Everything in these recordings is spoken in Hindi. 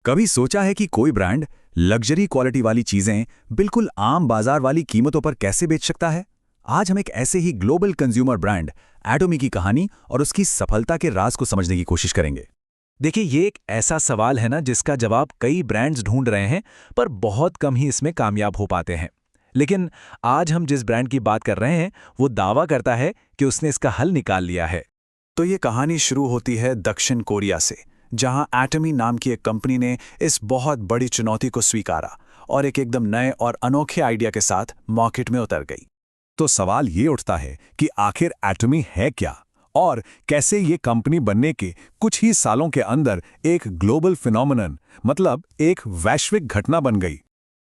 कभी सोचा है कि कोई ब्रांड लग्जरी क्वालिटी वाली चीजें बिल्कुल आम बाजार वाली कीमतों पर कैसे बेच सकता है? आज हम एक ऐसे ही ग्लोबल कंज्यूमर ब्रांड एटोमी की कहानी और उसकी सफलता के राज को समझने की कोशिश करेंगे। देखिए, ये एक ऐसा सवाल है ना जिसका जवाब कई ब्रांड्स ढूंढ रहे हैं, पर बहुत कम ही इसमें कामयाब हो पाते हैं। लेकिन आज हम जिस ब्रांड की बात कर रहे हैं वो दावा करता है कि उसने इसका हल निकाल लिया है। तो ये कहानी शुरू होती है दक्षिण कोरिया से, जहां एटमी नाम की एक कंपनी ने इस बहुत बड़ी चुनौती को स्वीकारा और एक एकदम नए और अनोखे आइडिया के साथ मार्केट में उतर गई। तो सवाल ये उठता है कि आखिर एटमी है क्या और कैसे ये कंपनी बनने के कुछ ही सालों के अंदर एक ग्लोबल फिनोमेनन, मतलब एक वैश्विक घटना बन गई।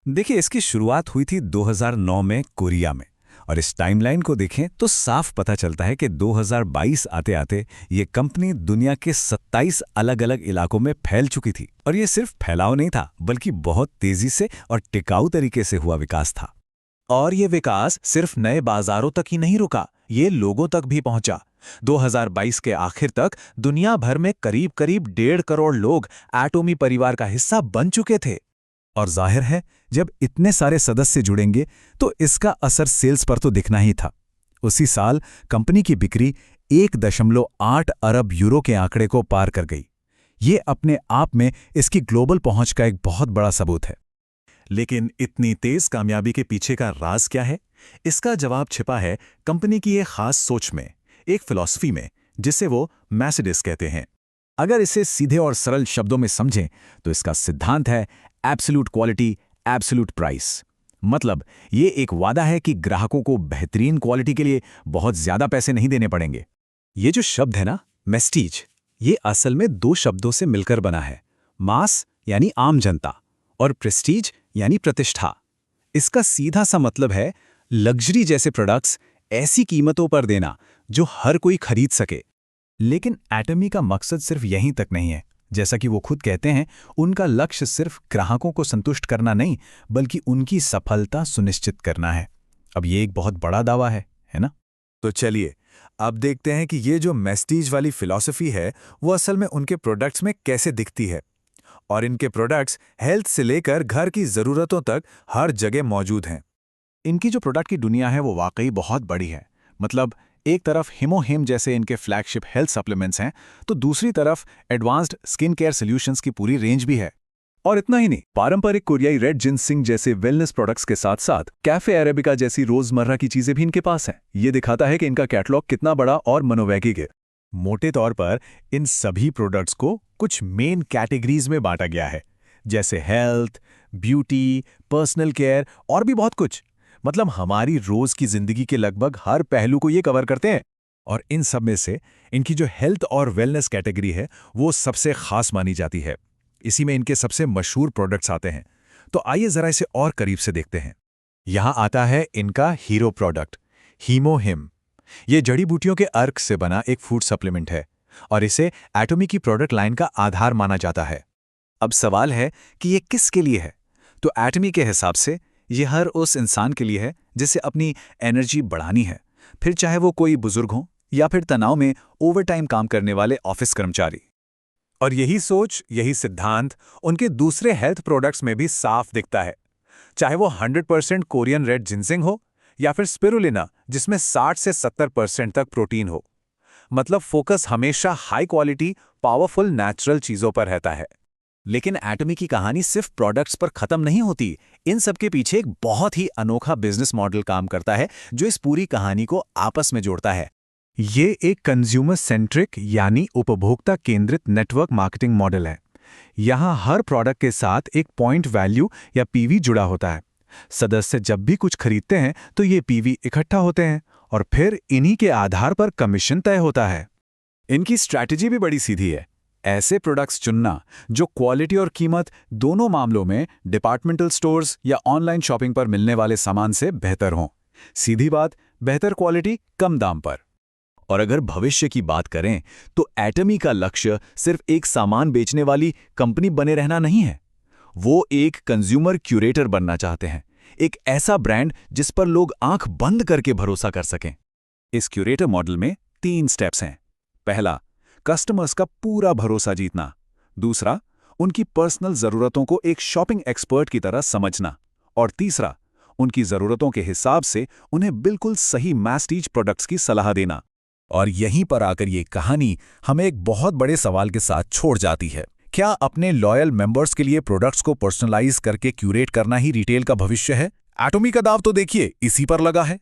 देखिए, इसकी शुरुआत हुई थी 2009 में कोरिया में, और इस टाइमलाइन को देखें तो साफ पता चलता है कि 2022 आते आते ये कंपनी दुनिया के 27 अलग अलग इलाकों में फैल चुकी थी। और ये सिर्फ फैलाव नहीं था, बल्कि बहुत तेजी से और टिकाऊ तरीके से हुआ विकास था। और ये विकास सिर्फ नए बाजारों तक ही नहीं रुका, ये लोगों तक भी पहुंचा। 2022 के आखिर तक दुनिया भर में करीब करीब 1.5 करोड़ लोग एटोमी परिवार का हिस्सा बन चुके थे। और जाहिर है, जब इतने सारे सदस्य जुड़ेंगे तो इसका असर सेल्स पर तो दिखना ही था। उसी साल कंपनी की बिक्री 1.8 अरब यूरो के आंकड़े को पार कर गई। ये अपने आप में इसकी ग्लोबल पहुंच का एक बहुत बड़ा सबूत है। लेकिन इतनी तेज कामयाबी के पीछे का राज क्या है? इसका जवाब छिपा है कंपनी की एक खास सोच में, एक फिलॉसफी में, जिसे वो मैसेडिस कहते हैं। अगर इसे सीधे और सरल शब्दों में समझें तो इसका सिद्धांत है एब्सोल्यूट क्वालिटी, एब्सोल्यूट प्राइस। मतलब ये एक वादा है कि ग्राहकों को बेहतरीन क्वालिटी के लिए बहुत ज्यादा पैसे नहीं देने पड़ेंगे। ये जो शब्द है ना, मेस्टीज, ये असल में 2 शब्दों से मिलकर बना है। मास यानी आम जनता, और प्रेस्टीज यानी प्रतिष्ठा। इसका सीधा सा मतलब है लग्जरी जैसे प्रोडक्ट्स ऐसी कीमतों पर देना जो हर कोई खरीद सके। लेकिन एटमी का मकसद सिर्फ यहीं तक नहीं है। जैसा कि वो खुद कहते हैं, उनका लक्ष्य सिर्फ ग्राहकों को संतुष्ट करना नहीं, बल्कि उनकी सफलता सुनिश्चित करना है। अब ये एक बहुत बड़ा दावा है ना? तो चलिए अब देखते हैं कि ये जो मेस्टीज वाली फिलॉसफी है वो असल में उनके प्रोडक्ट्स में कैसे दिखती है। और इनके प्रोडक्ट्स हेल्थ से लेकर घर की ज़रूरतों तक हर जगह मौजूद हैं। इनकी जो प्रोडक्ट की दुनिया है वो वाकई बहुत बड़ी है। मतलब एक तरफ हिमोहिम जैसे इनके फ्लैगशिप हेल्थ सप्लीमेंट्स हैं, तो दूसरी तरफ एडवांस्ड स्किन केयर सॉल्यूशंस की पूरी रेंज भी है। और इतना ही नहीं, पारंपरिक कोरियाई रेड जिनसिंग जैसे वेलनेस प्रोडक्ट्स के साथ साथ कैफे अरेबिका जैसी रोजमर्रा की चीजें भी इनके पास हैं। ये दिखाता है कि इनका कैटलॉग कितना बड़ा और मनोवैज्ञिक है। मोटे तौर पर इन सभी प्रोडक्ट्स को कुछ मेन कैटेगरीज में बांटा गया है, जैसे हेल्थ, ब्यूटी, पर्सनल केयर और भी बहुत कुछ। मतलब हमारी रोज की जिंदगी के लगभग हर पहलू को ये कवर करते हैं। और इन सब में से इनकी जो हेल्थ और वेलनेस कैटेगरी है वो सबसे खास मानी जाती है। इसी में इनके सबसे मशहूर प्रोडक्ट्स आते हैं। तो आइए जरा इसे और करीब से देखते हैं। यहां आता है इनका हीरो प्रोडक्ट, हीमोहिम। ये जड़ी बूटियों के अर्क से बना एक फूड सप्लीमेंट है और इसे एटोमी की प्रोडक्ट लाइन का आधार माना जाता है। अब सवाल है कि ये किसके लिए है? तो एटमी के हिसाब से ये हर उस इंसान के लिए है जिसे अपनी एनर्जी बढ़ानी है, फिर चाहे वो कोई बुजुर्ग हो या फिर तनाव में ओवरटाइम काम करने वाले ऑफिस कर्मचारी। और यही सोच, यही सिद्धांत उनके दूसरे हेल्थ प्रोडक्ट्स में भी साफ दिखता है। चाहे वो 100% कोरियन रेड जिनसिंग हो या फिर स्पिरुलिना, जिसमें 60 से 70% तक प्रोटीन हो। मतलब फोकस हमेशा हाई क्वालिटी, पावरफुल नेचुरल चीजों पर रहता है। लेकिन एटमी की कहानी सिर्फ प्रोडक्ट्स पर खत्म नहीं होती। इन सब के पीछे एक बहुत ही अनोखा बिजनेस मॉडल काम करता है जो इस पूरी कहानी को आपस में जोड़ता है। ये एक कंज्यूमर सेंट्रिक यानी उपभोक्ता केंद्रित नेटवर्क मार्केटिंग मॉडल है। यहाँ हर प्रोडक्ट के साथ एक पॉइंट वैल्यू या पीवी जुड़ा होता है। सदस्य जब भी कुछ खरीदते हैं तो ये पीवी इकट्ठा होते हैं और फिर इन्हीं के आधार पर कमीशन तय होता है। इनकी स्ट्रैटेजी भी बड़ी सीधी है। ऐसे प्रोडक्ट्स चुनना जो क्वालिटी और कीमत दोनों मामलों में डिपार्टमेंटल स्टोर्स या ऑनलाइन शॉपिंग पर मिलने वाले सामान से बेहतर हों। सीधी बात, बेहतर क्वालिटी कम दाम पर। और अगर भविष्य की बात करें तो एटमी का लक्ष्य सिर्फ एक सामान बेचने वाली कंपनी बने रहना नहीं है। वो एक कंज्यूमर क्यूरेटर बनना चाहते हैं, एक ऐसा ब्रांड जिस पर लोग आंख बंद करके भरोसा कर सकें। इस क्यूरेटर मॉडल में 3 स्टेप्स हैं। पहला, कस्टमर्स का पूरा भरोसा जीतना। दूसरा, उनकी पर्सनल ज़रूरतों को एक शॉपिंग एक्सपर्ट की तरह समझना। और तीसरा, उनकी ज़रूरतों के हिसाब से उन्हें बिल्कुल सही मैस्टीज प्रोडक्ट्स की सलाह देना। और यहीं पर आकर ये कहानी हमें एक बहुत बड़े सवाल के साथ छोड़ जाती है। क्या अपने लॉयल मेंबर्स के लिए प्रोडक्ट्स को पर्सनलाइज करके क्यूरेट करना ही रिटेल का भविष्य है? एटॉमी का दाव तो देखिए इसी पर लगा है।